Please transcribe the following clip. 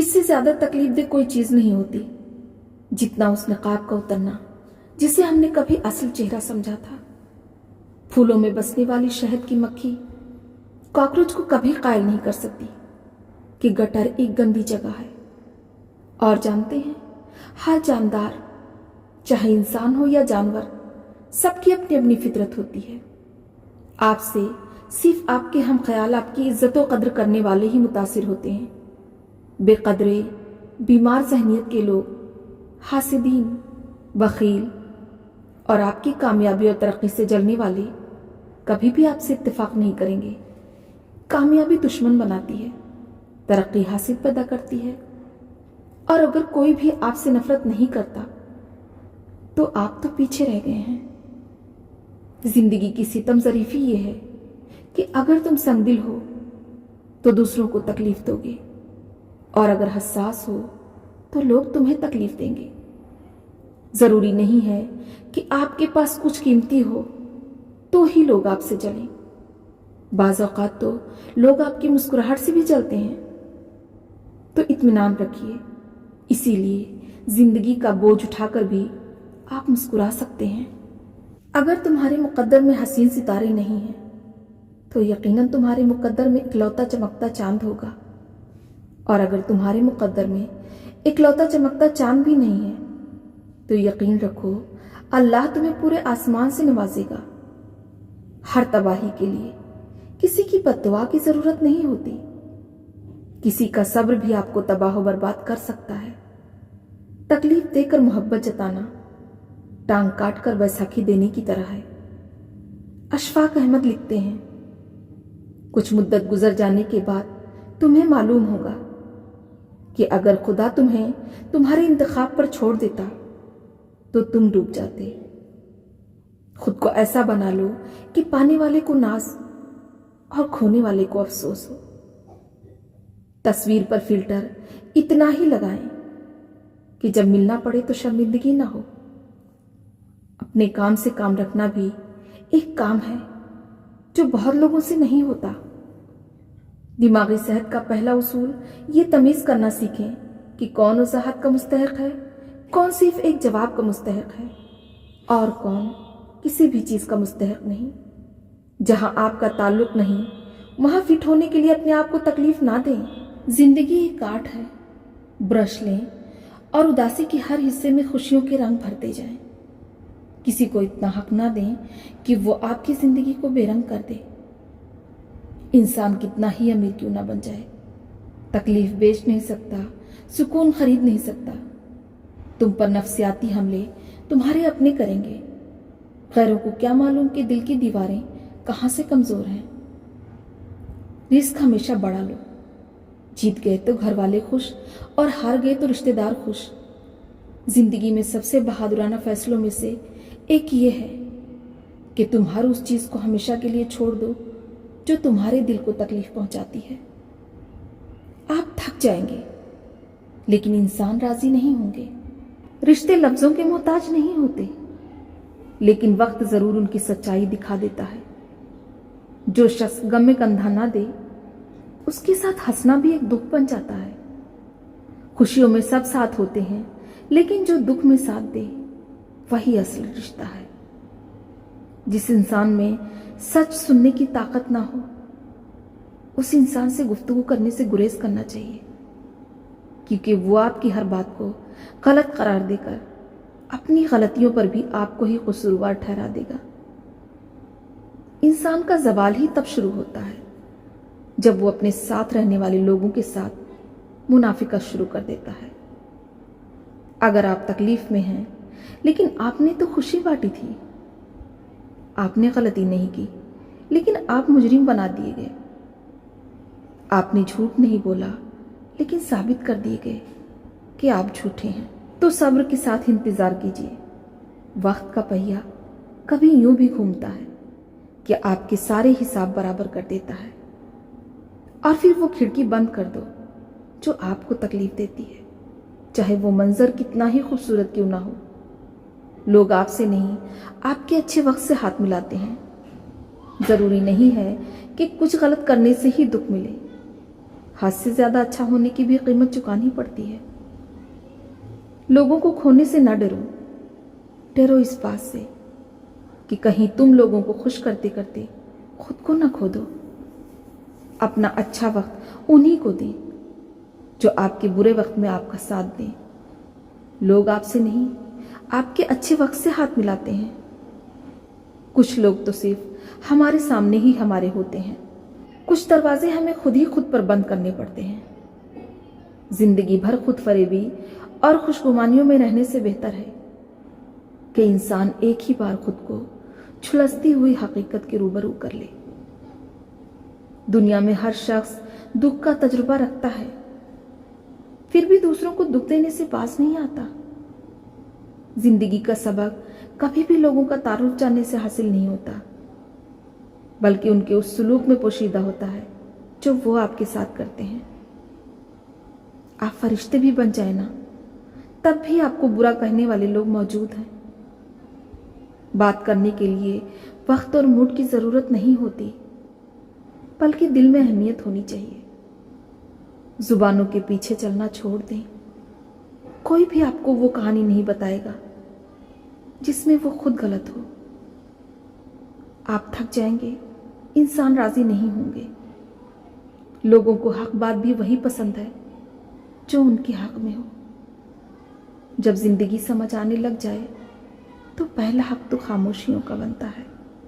इससे ज्यादा तकलीफ दे कोई चीज नहीं होती जितना उस नकाब का उतरना जिसे हमने कभी असल चेहरा समझा था। फूलों में बसने वाली शहद की मक्खी कॉकरोच को कभी कायल नहीं कर सकती कि गटर एक गंदी जगह है। और जानते हैं, हर जानदार, चाहे इंसान हो या जानवर, सबकी अपनी अपनी फितरत होती है। आपसे सिर्फ आपके हम ख्याल, आपकी इज्जत और कद्र करने वाले ही मुतासिर होते हैं। बेकदरे, बीमार जहनीत के लोग, हासिदीन, बखील और आपकी कामयाबी और तरक्की से जलने वाले कभी भी आपसे इत्तेफाक नहीं करेंगे। कामयाबी दुश्मन बनाती है, तरक्की हासिल पैदा करती है। और अगर कोई भी आपसे नफरत नहीं करता तो आप तो पीछे रह गए हैं। जिंदगी की सितम ज़रीफी ये है कि अगर तुम संगदिल हो तो दूसरों को तकलीफ दोगे, और अगर हसास हो तो लोग तुम्हें तकलीफ देंगे। जरूरी नहीं है कि आपके पास कुछ कीमती हो तो ही लोग आपसे जलें। बाज़ औक़ात तो लोग आपकी मुस्कुराहट से भी जलते हैं। तो इत्मीनान रखिए, इसीलिए जिंदगी का बोझ उठाकर भी आप मुस्कुरा सकते हैं। अगर तुम्हारे मुकद्दर में हसीन सितारे नहीं हैं तो यकीनन तुम्हारे मुकद्दर में इकलौता चमकता चांद होगा। और अगर तुम्हारे मुकद्दर में इकलौता चमकता चांद भी नहीं है तो यकीन रखो, अल्लाह तुम्हें पूरे आसमान से नवाजेगा। हर तबाही के लिए किसी की बद्दुआ की जरूरत नहीं होती। किसी का सब्र भी आपको तबाह बर्बाद कर सकता है। तकलीफ देकर मोहब्बत जताना टांग काट कर बैसाखी देने की तरह है। अशफाक अहमद लिखते हैं, कुछ मुद्दत गुजर जाने के बाद तुम्हें मालूम होगा कि अगर खुदा तुम्हें तुम्हारे इंतखाब पर छोड़ देता तो तुम डूब जाते। खुद को ऐसा बना लो कि पाने वाले को नाज और खोने वाले को अफसोस हो। तस्वीर पर फिल्टर इतना ही लगाएं कि जब मिलना पड़े तो शर्मिंदगी ना हो। अपने काम से काम रखना भी एक काम है जो बहुत लोगों से नहीं होता। दिमागी सेहत का पहला उसूल ये तमीज करना सीखें कि कौन वजाहत का मुस्तहक है, कौन सिर्फ एक जवाब का मुस्तहक है और कौन किसी भी चीज का मुस्तहक नहीं। जहां आपका ताल्लुक नहीं वहां फिट होने के लिए अपने आप को तकलीफ ना दें। जिंदगी एक आर्ट है, ब्रश लें और उदासी के हर हिस्से में खुशियों के रंग भरते जाएं। किसी को इतना हक ना दें कि वो आपकी जिंदगी को बेरंग कर दे। इंसान कितना ही अमीर क्यों ना बन जाए, तकलीफ बेच नहीं सकता, सुकून खरीद नहीं सकता। तुम पर नफ्सियाती हमले तुम्हारे अपने करेंगे। गैरों को क्या मालूम कि दिल की दीवारें कहां से कमजोर हैं। रिस्क हमेशा बढ़ा लो। जीत गए तो घर वाले खुश और हार गए तो रिश्तेदार खुश। जिंदगी में सबसे बहादुराना फैसलों में से एक ये है कि तुम हर उस चीज को हमेशा के लिए छोड़ दो जो तुम्हारे दिल को तकलीफ पहुंचाती है। आप थक जाएंगे लेकिन इंसान राजी नहीं होंगे। रिश्ते लफ्जों के मोहताज नहीं होते, लेकिन वक्त जरूर उनकी सच्चाई दिखा देता है। जो शख्स गम में कंधा ना दे उसके साथ हंसना भी एक दुख बन जाता है। खुशियों में सब साथ होते हैं, लेकिन जो दुख में साथ दे वही असल रिश्ता है। जिस इंसान में सच सुनने की ताकत ना हो उस इंसान से गुफ्तगू करने से गुरेज करना चाहिए, क्योंकि वो आपकी हर बात को गलत करार देकर अपनी गलतियों पर भी आपको ही कसूरवार ठहरा देगा। इंसान का ज़वाल ही तब शुरू होता है जब वो अपने साथ रहने वाले लोगों के साथ मुनाफिकत शुरू कर देता है। अगर आप तकलीफ में हैं लेकिन आपने तो खुशी बांटी थी, आपने गलती नहीं की लेकिन आप मुजरिम बना दिए गए। आपने झूठ नहीं बोला लेकिन साबित कर दिए गए कि आप झूठे हैं। तो सब्र के साथ इंतजार कीजिए। वक्त का पहिया कभी यूं भी घूमता है कि आपके सारे हिसाब बराबर कर देता है, और फिर वो खिड़की बंद कर दो जो आपको तकलीफ देती है, चाहे वो मंजर कितना ही खूबसूरत क्यों ना हो। लोग आपसे नहीं आपके अच्छे वक्त से हाथ मिलाते हैं। जरूरी नहीं है कि कुछ गलत करने से ही दुख मिले। हद से ज्यादा अच्छा होने की भी कीमत चुकानी पड़ती है। लोगों को खोने से ना डरो, डरो इस बात से कि कहीं तुम लोगों को खुश करते करते खुद को ना खो दो। अपना अच्छा वक्त उन्हीं को दें जो आपके बुरे वक्त में आपका साथ दें। लोग आपसे नहीं, आपके अच्छे वक्त से हाथ मिलाते हैं। कुछ लोग तो सिर्फ हमारे सामने ही हमारे होते हैं। कुछ दरवाजे हमें खुद ही खुद पर बंद करने पड़ते हैं। जिंदगी भर खुद फरेबी और खुशगुमानियों में रहने से बेहतर है कि इंसान एक ही बार खुद को झुलसती हुई हकीकत के रूबरू कर ले। दुनिया में हर शख्स दुख का तजुर्बा रखता है, फिर भी दूसरों को दुख देने से पास नहीं आता। जिंदगी का सबक कभी भी लोगों का तारुफ जानने से हासिल नहीं होता, बल्कि उनके उस सुलूक में पोशीदा होता है जो वो आपके साथ करते हैं। आप फरिश्ते भी बन जाए ना, तब भी आपको बुरा कहने वाले लोग मौजूद हैं। बात करने के लिए वक्त और मूड की जरूरत नहीं होती, बल्कि दिल में अहमियत होनी चाहिए। जुबानों के पीछे चलना छोड़ दें। कोई भी आपको वो कहानी नहीं बताएगा जिसमें वो खुद गलत हो। आप थक जाएंगे, इंसान राजी नहीं होंगे। लोगों को हक बात भी वही पसंद है जो उनके हक में हो। जब जिंदगी समझ आने लग जाए तो पहला हक तो खामोशियों का बनता है।